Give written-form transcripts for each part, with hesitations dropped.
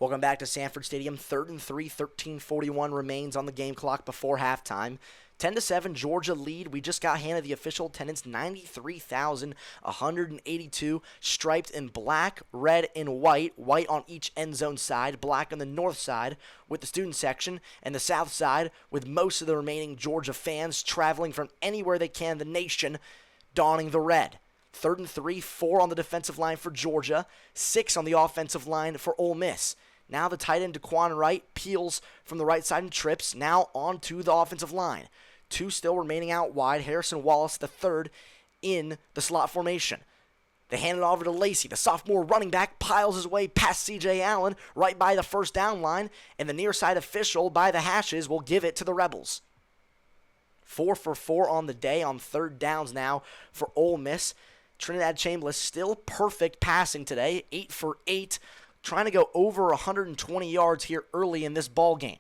Welcome back to Sanford Stadium. 3rd and 3, 13:41 remains on the game clock before halftime. 10-7, Georgia lead. We just got handed the official attendance, 93,182, striped in black, red, and white. White on each end zone side, black on the north side with the student section, and the south side with most of the remaining Georgia fans traveling from anywhere they can in the nation, donning the red. 3rd and 3, 4 on the defensive line for Georgia, 6 on the offensive line for Ole Miss. Now the tight end Daquan Wright peels from the right side and trips, now onto the offensive line. 2 still remaining out wide, Harrison Wallace the third in the slot formation. They hand it over to Lacey. The sophomore running back piles his way past C.J. Allen right by the first down line, and the near side official by the hashes will give it to the Rebels. 4 for 4 on the day on third downs now for Ole Miss. Trinidad Chambliss still perfect passing today, 8 for 8, trying to go over 120 yards here early in this ball game.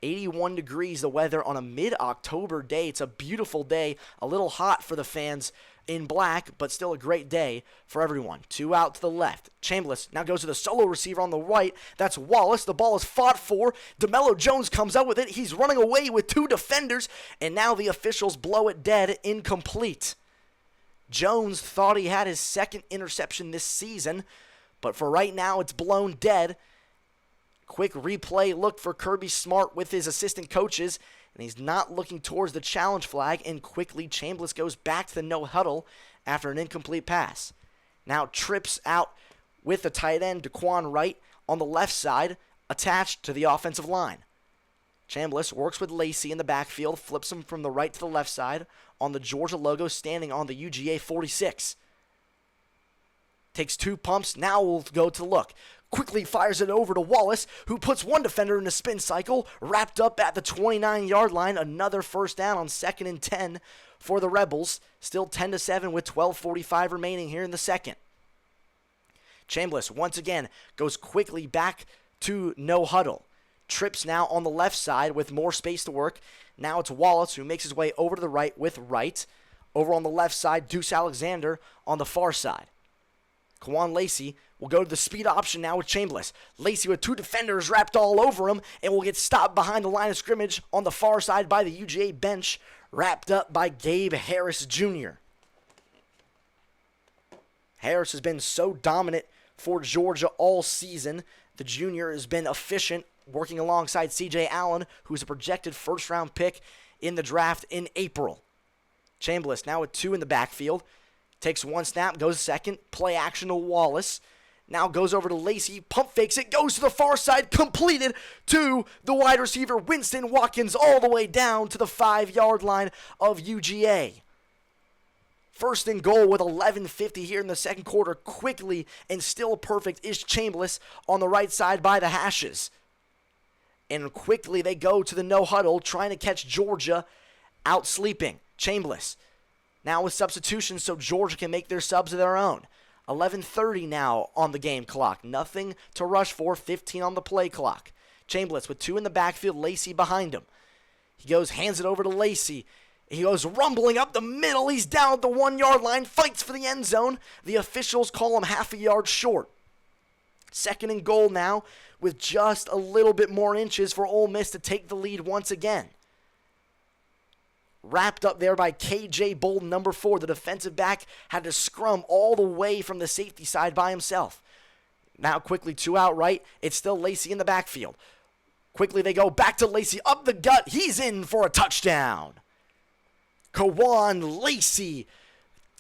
81 degrees the weather on a mid-October day. It's a beautiful day, a little hot for the fans in black, but still a great day for everyone. 2 out to the left. Chambliss now goes to the solo receiver on the right. That's Wallace. The ball is fought for. DeMello Jones comes out with it. He's running away with 2 defenders, and now the officials blow it dead, incomplete. Jones thought he had his second interception this season, but for right now, it's blown dead. Quick replay look for Kirby Smart with his assistant coaches, and he's not looking towards the challenge flag, and quickly Chambliss goes back to the no huddle after an incomplete pass. Now trips out with the tight end Daquan Wright on the left side, attached to the offensive line. Chambliss works with Lacey in the backfield, flips him from the right to the left side on the Georgia logo standing on the UGA 46. Takes 2 pumps, now we'll go to look. Quickly fires it over to Wallace, who puts one defender in a spin cycle, wrapped up at the 29-yard line. Another first down on 2nd and 10 for the Rebels. Still 10-7 with 12:45 remaining here in the second. Chambliss once again goes quickly back to no huddle. Trips now on the left side with more space to work. Now it's Wallace who makes his way over to the right with Wright. Over on the left side, Deuce Alexander on the far side. Kawan Lacey will go to the speed option now with Chambliss. Lacey with 2 defenders wrapped all over him and will get stopped behind the line of scrimmage on the far side by the UGA bench, wrapped up by Gabe Harris Jr. Harris has been so dominant for Georgia all season. The junior has been efficient, working alongside C.J. Allen, who's a projected first-round pick in the draft in April. Chambliss now with 2 in the backfield. Takes 1 snap, goes second, play action to Wallace. Now goes over to Lacey, pump fakes it, goes to the far side, completed to the wide receiver Winston Watkins all the way down to the 5-yard line of UGA. 1st and goal with 11:50 here in the second quarter. Quickly and still perfect is Chambliss on the right side by the hashes. And quickly they go to the no huddle, trying to catch Georgia out sleeping. Chambliss now with substitutions so Georgia can make their subs of their own. 11:30 now on the game clock. Nothing to rush for, 15 on the play clock. Chambliss with 2 in the backfield, Lacey behind him. He goes, hands it over to Lacey. He goes rumbling up the middle. He's down at the 1-yard line, fights for the end zone. The officials call him half a yard short. 2nd and goal now with just a little bit more inches for Ole Miss to take the lead once again. Wrapped up there by K.J. Bolden, number 4. The defensive back had to scrum all the way from the safety side by himself. Now quickly 2 out right. It's still Lacey in the backfield. Quickly they go back to Lacey up the gut. He's in for a touchdown. Kawan Lacey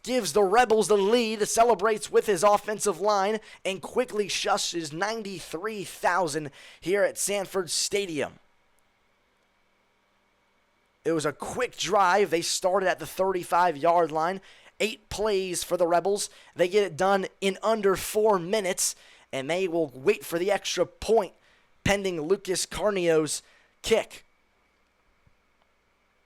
gives the Rebels the lead, celebrates with his offensive line, and quickly shushes 93,000 here at Sanford Stadium. It was a quick drive. They started at the 35-yard line. 8 plays for the Rebels. They get it done in under 4 minutes, and they will wait for the extra point pending Lucas Carnio's kick.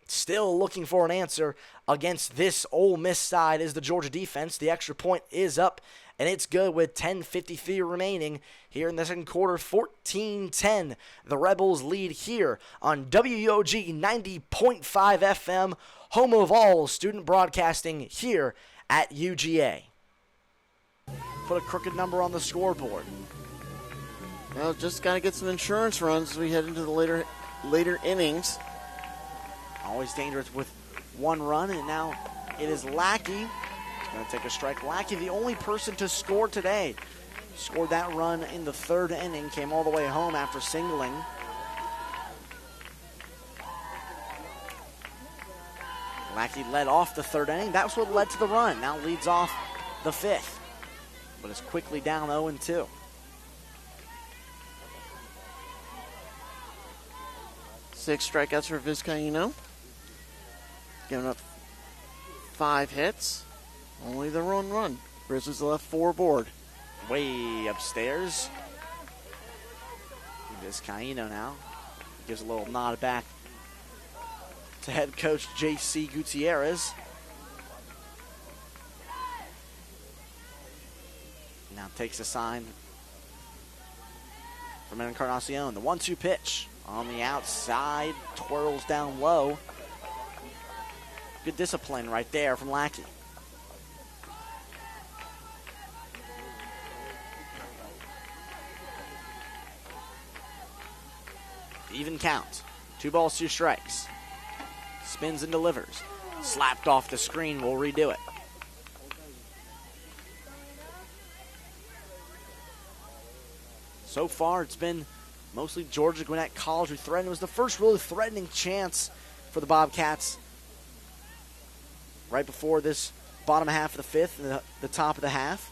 Still looking for an answer against this Ole Miss side is the Georgia defense. The extra point is up, and it's good with 10:53 remaining here in the second quarter. 14-10. The Rebels lead here on WUOG 90.5 FM, home of all student broadcasting here at UGA. Put a crooked number on the scoreboard. Well, just got to get some insurance runs as we head into the later innings. Always dangerous with one run, and now it is Lackey. Going to take a strike. Lackey, the only person to score today. Scored that run in the third inning, came all the way home after singling. Lackey led off the third inning. That's what led to the run. Now leads off the fifth, but is quickly down 0-2. Six strikeouts for Vizcaino. Giving up 5 hits. Only the run. Grizzlies left 4 aboard. Way upstairs. Vizcaino now gives a little nod back to head coach J.C. Gutierrez. Now takes a sign from Encarnacion. The 1-2 pitch on the outside, twirls down low. Good discipline right there from Lackey. Even count. 2 balls, 2 strikes. Spins and delivers. Slapped off the screen. We'll redo it. So far, it's been mostly Georgia Gwinnett College who threatened. It was the first really threatening chance for the Bobcats right before this bottom half of the fifth and the top of the half,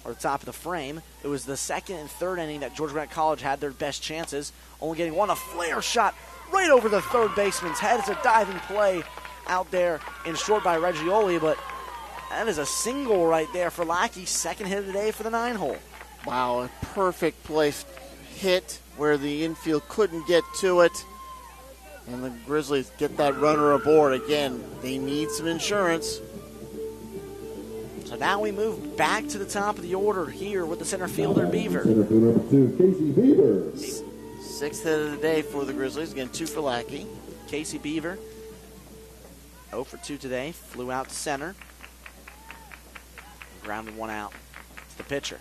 or the top of the frame. It was the second and third inning that Georgia Gwinnett College had their best chances, only getting one. A flare shot right over the third baseman's head. It's a diving play out there in short by Reggioli, but that is a single right there for Lackey. Second hit of the day for the 9-hole. Wow, a perfect place hit where the infield couldn't get to it. And the Grizzlies get that runner aboard. Again, they need some insurance. So now we move back to the top of the order here with the center fielder, Beaver. Center fielder number 2, Casey Beaver. 6th hit of the day for the Grizzlies. Again, 2 for Lackey. Casey Beaver, 0 for 2 today. Flew out to center. Grounded one out to the pitcher.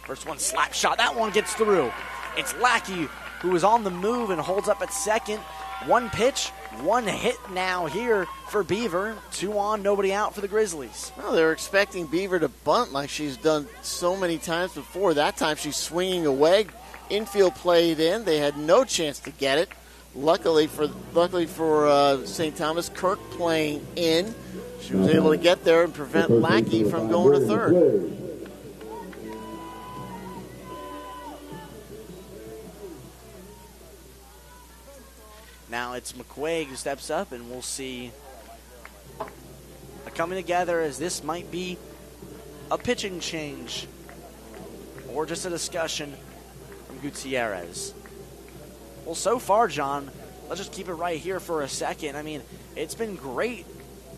First one, slap shot. That one gets through. It's Lackey who is on the move and holds up at second. 1 pitch, 1 hit now here for Beaver. 2 on, nobody out for the Grizzlies. Well, they were expecting Beaver to bunt like she's done so many times before. That time she's swinging away. Infield played in. They had no chance to get it. Luckily for St. Thomas, Kirk playing in. She was able to get there and prevent Lackey from going to third. Now it's McQuaig who steps up, and we'll see a coming together as this might be a pitching change or just a discussion from Gutierrez. Well, so far, John, let's just keep it right here for a second. I mean, it's been great.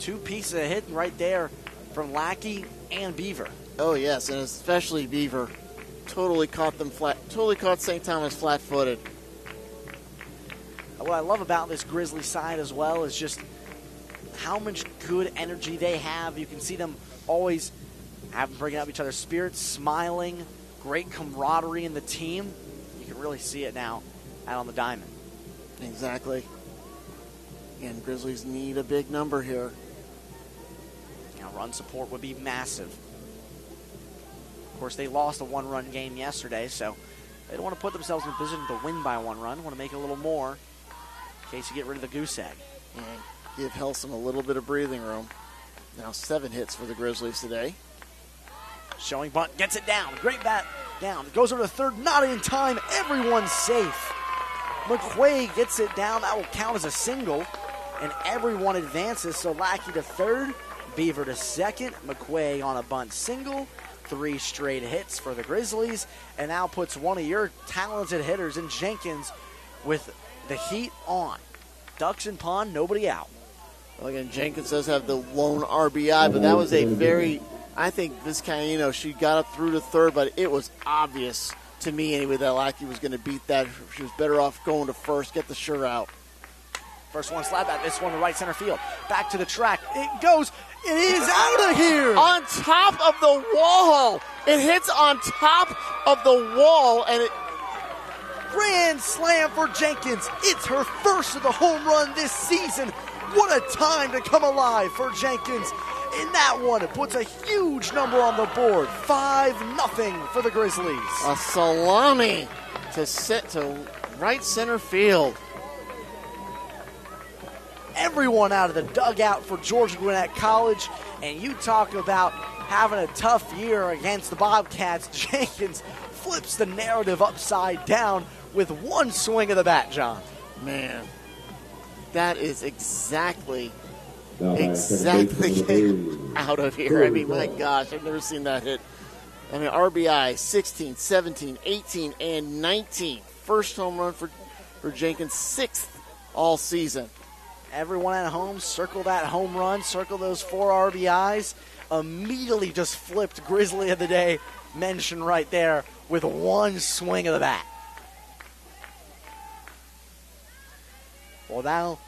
2 pieces of hitting right there from Lackey and Beaver. Oh, yes, and especially Beaver. Totally caught St. Thomas flat-footed. What I love about this Grizzly side as well is just how much good energy they have. You can see them always bringing up each other's spirits, smiling, great camaraderie in the team. You can really see it now out on the diamond. Exactly. And Grizzlies need a big number here. Now, run support would be massive. Of course, they lost a 1-run game yesterday, so they don't want to put themselves in a position to win by 1 run. Want to make it a little more in case you get rid of the goose egg. And give Helsom a little bit of breathing room. Now 7 hits for the Grizzlies today. Showing bunt, gets it down. Great bat down. It goes over to third, not in time. Everyone's safe. McQuaig gets it down. That will count as a single. And everyone advances. So Lackey to third, Beaver to second. McQuaig on a bunt single. 3 straight hits for the Grizzlies. And now puts one of your talented hitters in Jenkins with the heat on. Ducks in pond, nobody out. Well, again, Jenkins does have the lone RBI, but that was a very, I think Vizcaino, she got up through to third, but it was obvious to me anyway that Lackey was going to beat that. She was better off going to first, get the sure out. First one slap at this one to right center field. Back to the track. It goes. It is out of here. On top of the wall. It hits on top of the wall, and it. Grand slam for Jenkins. It's her first of the home run this season. What a time to come alive for Jenkins. In that one, it puts a huge number on the board. 5-0 for the Grizzlies. A salami to right center field. Everyone out of the dugout for Georgia Gwinnett College, and you talk about having a tough year against the Bobcats. Jenkins flips the narrative upside down with one swing of the bat, John. Man, that is exactly out of here. I mean, my gosh, I've never seen that hit. I mean, RBI 16, 17, 18, and 19. First home run for Jenkins, 6th all season. Everyone at home, circle that home run, circle those 4 RBIs. Immediately just flipped Grizzly of the Day mention right there with one swing of the bat. Well, now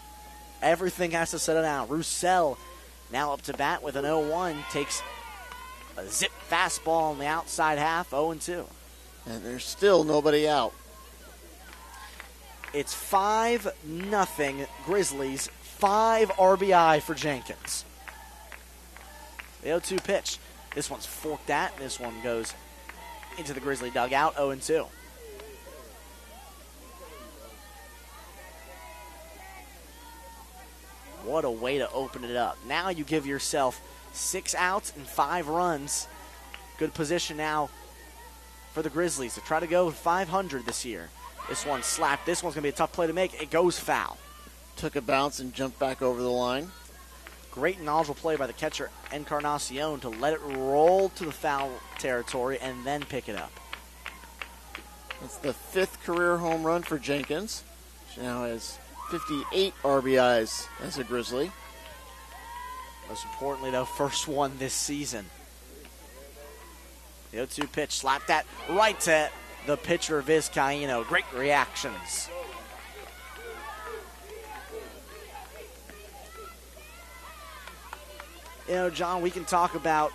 everything has to settle down. Roussel now up to bat with an 0-1. Takes a zip fastball on the outside half, 0-2. And there's still nobody out. It's 5-0 Grizzlies, 5 RBI for Jenkins. The 0-2 pitch. This one's forked at. This one goes into the Grizzly dugout, 0-2. What a way to open it up. Now you give yourself 6 outs and 5 runs. Good position now for the Grizzlies to try to go 500 this year. This one slapped. This one's going to be a tough play to make. It goes foul. Took a bounce and jumped back over the line. Great knowledgeable play by the catcher, Encarnacion, to let it roll to the foul territory and then pick it up. That's the 5th career home run for Jenkins. She now has 58 RBIs as a Grizzly. Most importantly, though, first one this season. The 0-2 pitch slapped that right to the pitcher, Vizcaíno. Great reactions. You know, John, we can talk about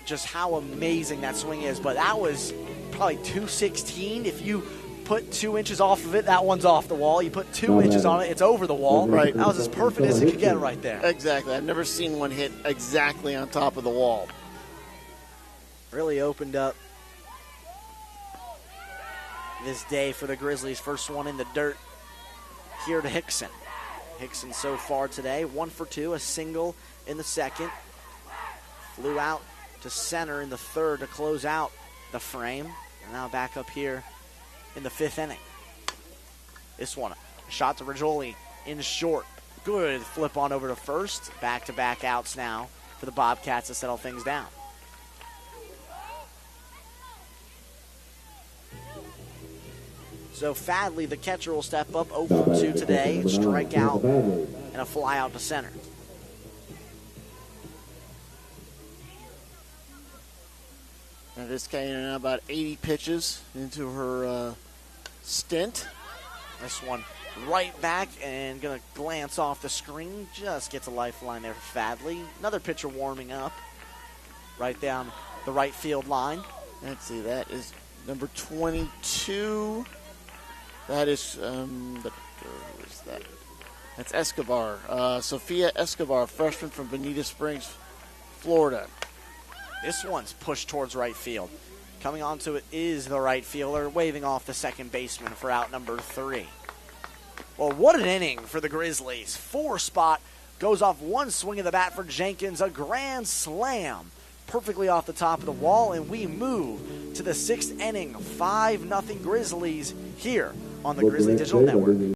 just how amazing that swing is, but that was probably 216. If you put 2 inches off of it, that one's off the wall. You put 2 inches on it, it's over the wall. Right. That was as perfect as it could get right there. Exactly. I've never seen one hit exactly on top of the wall. Really opened up this day for the Grizzlies. First one in the dirt here to Hickson. Hickson so far today, 1 for 2, a single in the second. Flew out to center in the third to close out the frame. And now back up here in the 5th inning. This one, shot to Rigoli in short. Good flip on over to first. Back-to-back outs now for the Bobcats to settle things down. So Fadley, the catcher, will step up 0 for 2 today. Strike out and a fly out to center. Now this guy now about 80 pitches into her stint. This one right back and going to glance off the screen. Just gets a lifeline there for Fadley. Another pitcher warming up right down the right field line. Let's see, that is number 22. That is, who is that? That's Escobar. Sophia Escobar, freshman from Bonita Springs, Florida. This one's pushed towards right field. Coming onto it is the right fielder, waving off the second baseman for out number 3. Well, what an inning for the Grizzlies. 4 spot goes off one swing of the bat for Jenkins, a grand slam. Perfectly off the top of the wall, and we move to the 6th inning. 5-0 Grizzlies here on the Grizzly Digital Network.